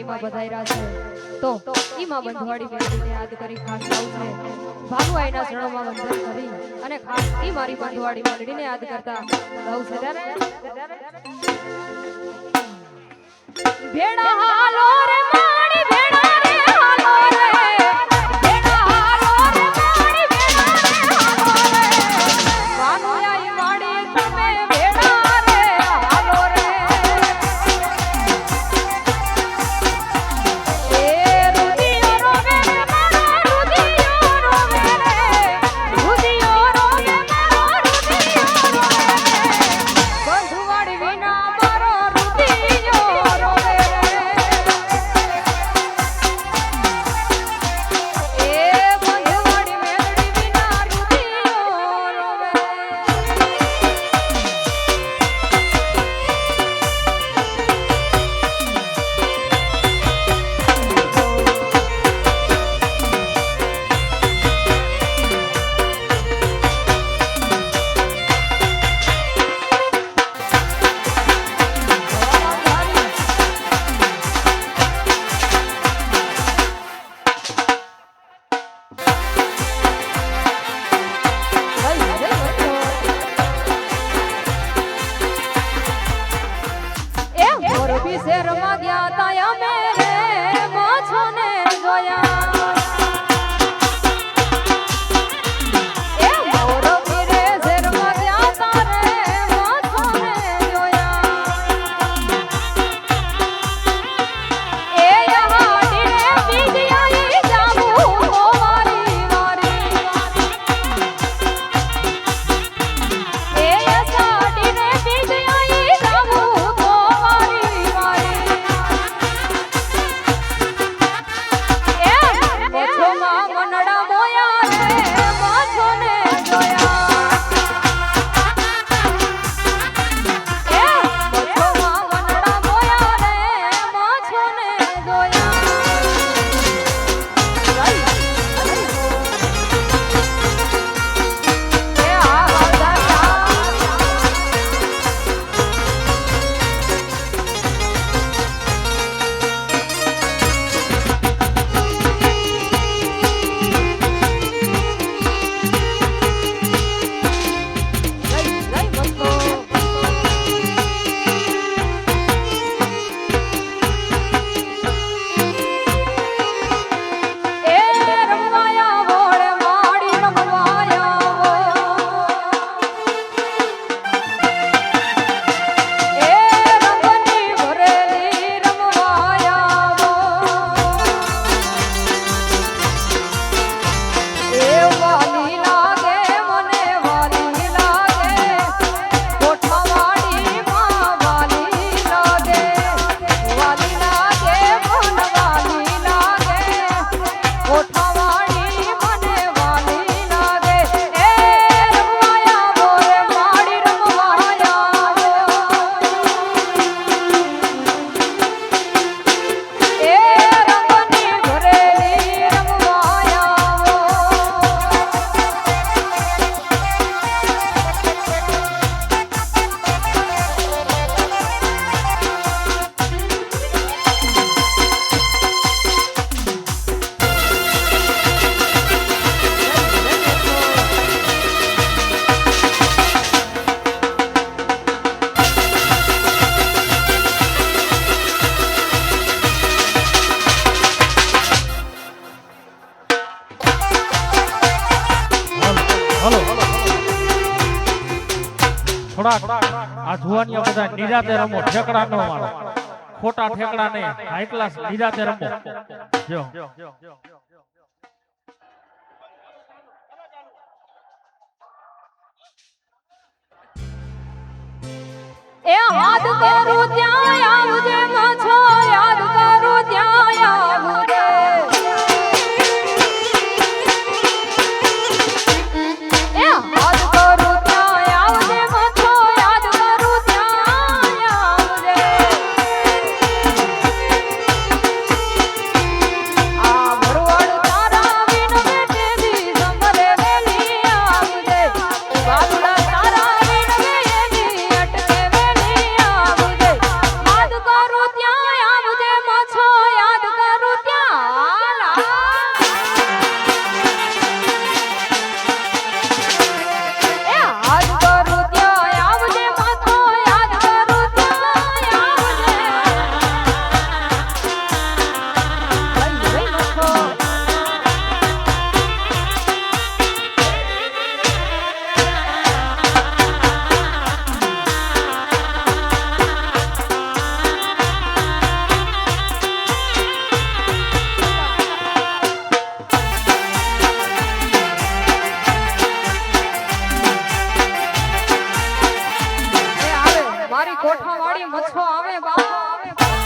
માં બધાયરા છે તો ઈમાં બંધવાડી બેટીને યાદ કરી ખાસ ગાઉં છે ભાગવાઈના ચરણોમાં વંદન કરી અને ખાસ ઈ મારી બંધવાડી બેટીને યાદ કરતા ગાઉં છે ત્યારે ભેડા હાલો રે માણી ભેડા રે હાલો રે ભેડા હાલો રે માણી ભેડા રે હાલો રે વાનુયાઈ માણી તમે ભેડા રે હાલો રે એ રુદિયો રોવે રે મારો રુદિયો રોવે રે રુદિયો રોવે મારો રુદિયો રોવે રે બંધુવાડી વિના મારો રુદિયો રોવે રે એ બંધુવાડી મેલડી વિના રુદિયો રોવે શેરમાં ગયા તા અમે રે માછોને જોયા એ મોરબી રે શેરમાં ગયા તા રે માછોને જોયા એ હાડી રે બીજી આઈ જાવું વારી વારી એ સાડી રે બીજી આઈ જાવું થોડા આ જુવાનિયા બધા નિરાતે રમો ઠેકડા ન મારો ખોટા ઠેકડા નહીં હાઈ ક્લાસ નિરાતે રમો જો એ યાદ કરું ત્યાં આવજે માછો યાદ કરું ત્યાં આવજે એ યાદ કરું ત્યાં આવજે માછો યાદ કરું ત્યાં આવજે આ ભરવાડ તારા વિન બેઠી સંભરે વેલી આવજે બાલુડા તારા વિન વેલી અટકે વેલી આવજે વાળી મચ્છો આવે બાપ